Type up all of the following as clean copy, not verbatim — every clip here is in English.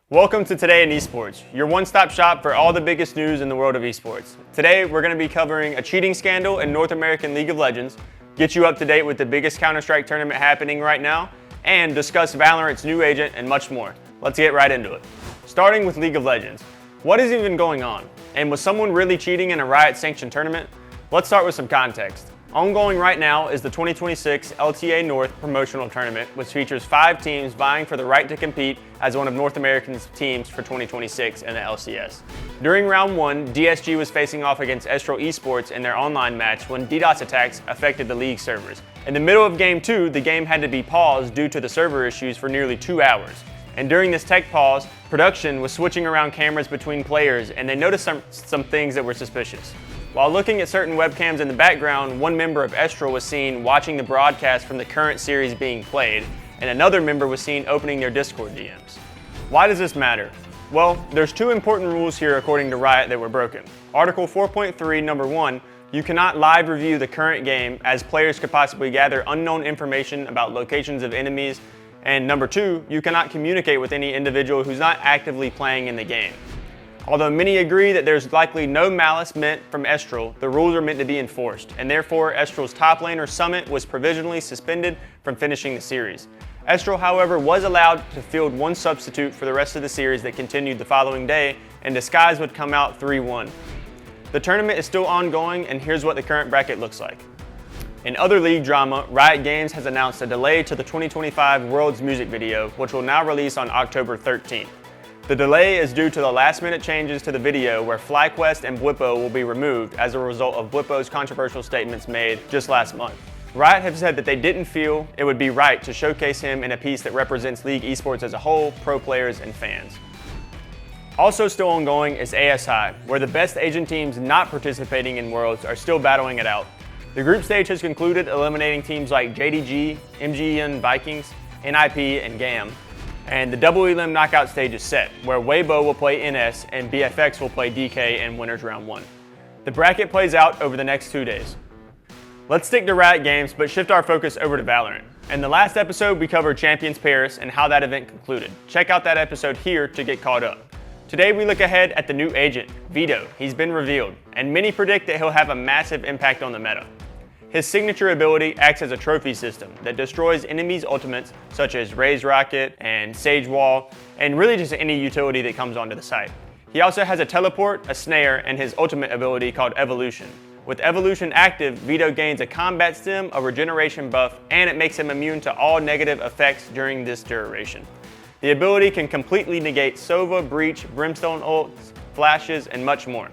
Welcome to Today in Esports, your one-stop shop for all the biggest news in the world of esports. Today, we're going to be covering a cheating scandal in North American League of Legends, get you up to date with the biggest Counter-Strike tournament happening right now, and discuss Valorant's new agent and much more. Let's get right into it. Starting with League of Legends. What is even going on? And was someone really cheating in a Riot-sanctioned tournament? Let's start with some context. Ongoing right now is the 2026 LTA North promotional tournament, which features 5 teams vying for the right to compete as one of North America's teams for 2026 in the LCS. During round 1, DSG was facing off against Esports in their online match when DDoS attacks affected the league servers. In the middle of game 2, the game had to be paused due to the server issues for nearly 2 hours. And during this tech pause, production was switching around cameras between players and they noticed some things that were suspicious. While looking at certain webcams in the background, one member of Estral was seen watching the broadcast from the current series being played, and another member was seen opening their Discord DMs. Why does this matter? Well, there's 2 important rules here according to Riot that were broken. Article 4.3, number 1, you cannot live review the current game as players could possibly gather unknown information about locations of enemies, and number 2, you cannot communicate with any individual who's not actively playing in the game. Although many agree that there's likely no malice meant from Estral, the rules are meant to be enforced, and therefore Estral's top laner Summit was provisionally suspended from finishing the series. Estral, however, was allowed to field one substitute for the rest of the series that continued the following day, and Disguise would come out 3-1. The tournament is still ongoing, and here's what the current bracket looks like. In other league drama, Riot Games has announced a delay to the 2025 World's music video, which will now release on October 13th. The delay is due to the last-minute changes to the video where FlyQuest and Bwipo will be removed as a result of Bwipo's controversial statements made just last month. Riot have said that they didn't feel it would be right to showcase him in a piece that represents League esports as a whole, pro players, and fans. Also still ongoing is ASI, where the best Asian teams not participating in Worlds are still battling it out. The group stage has concluded, eliminating teams like JDG, MGN Vikings, NIP, and GAM. And the double elim knockout stage is set, where Weibo will play NS and BFX will play DK in Winners Round 1. The bracket plays out over the next 2 days. Let's stick to Riot Games, but shift our focus over to Valorant. In the last episode, we covered Champions Paris and how that event concluded. Check out that episode here to get caught up. Today, we look ahead at the new agent, Vito. He's been revealed, and many predict that he'll have a massive impact on the meta. His signature ability acts as a trophy system that destroys enemies' ultimates such as Raze Rocket and Sage Wall, and really just any utility that comes onto the site. He also has a teleport, a snare, and his ultimate ability called Evolution. With Evolution active, Vito gains a combat stim, a regeneration buff, and it makes him immune to all negative effects during this duration. The ability can completely negate Sova, Breach, Brimstone ults, flashes, and much more.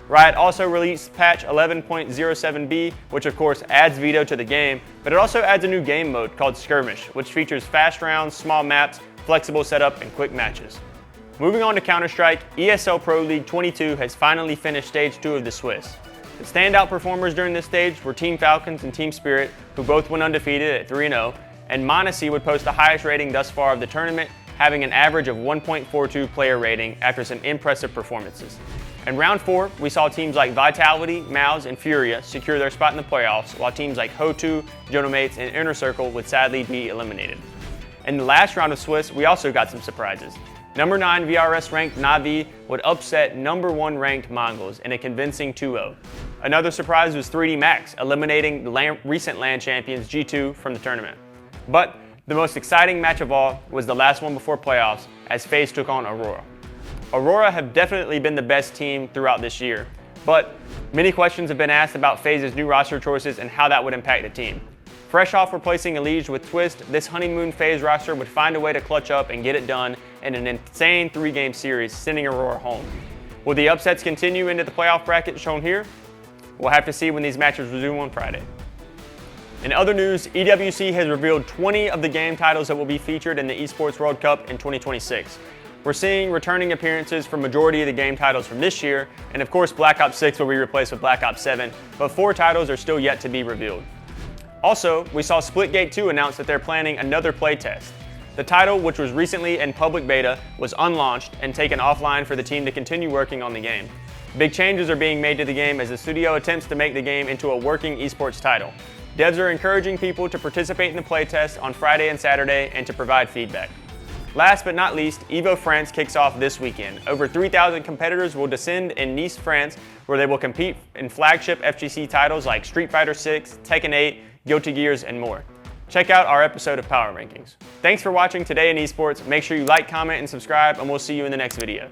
Riot also released patch 11.07b, which of course adds Vito to the game, but it also adds a new game mode called Skirmish, which features fast rounds, small maps, flexible setup, and quick matches. Moving on to Counter-Strike, ESL Pro League 22 has finally finished Stage 2 of the Swiss. The standout performers during this stage were Team Falcons and Team Spirit, who both went undefeated at 3-0, and Monacy would post the highest rating thus far of the tournament, having an average of 1.42 player rating after some impressive performances. In round 4, we saw teams like Vitality, Mouse, and Furia secure their spot in the playoffs, while teams like Ho2, Jonomates, and Inner Circle would sadly be eliminated. In the last round of Swiss, we also got some surprises. Number 9 VRS ranked Na'Vi would upset number 1 ranked Mongols in a convincing 2-0. Another surprise was 3D Max, eliminating the recent LAN champions G2 from the tournament. But the most exciting match of all was the last one before playoffs, as FaZe took on Aurora. Aurora have definitely been the best team throughout this year, but many questions have been asked about FaZe's new roster choices and how that would impact the team. Fresh off replacing Elige with Twist, this honeymoon FaZe roster would find a way to clutch up and get it done in an insane 3-game series, sending Aurora home. Will the upsets continue into the playoff bracket shown here? We'll have to see when these matches resume on Friday. In other news, EWC has revealed 20 of the game titles that will be featured in the Esports World Cup in 2026. We're seeing returning appearances for majority of the game titles from this year, and of course Black Ops 6 will be replaced with Black Ops 7, but 4 titles are still yet to be revealed. Also, we saw Splitgate 2 announce that they're planning another playtest. The title, which was recently in public beta, was unlaunched and taken offline for the team to continue working on the game. Big changes are being made to the game as the studio attempts to make the game into a working esports title. Devs are encouraging people to participate in the playtest on Friday and Saturday and to provide feedback. Last but not least, EVO France kicks off this weekend. Over 3,000 competitors will descend in Nice, France, where they will compete in flagship FGC titles like Street Fighter 6, Tekken 8, Guilty Gears, and more. Check out our episode of Power Rankings. Thanks for watching Today in Esports. Make sure you like, comment, and subscribe, and we'll see you in the next video.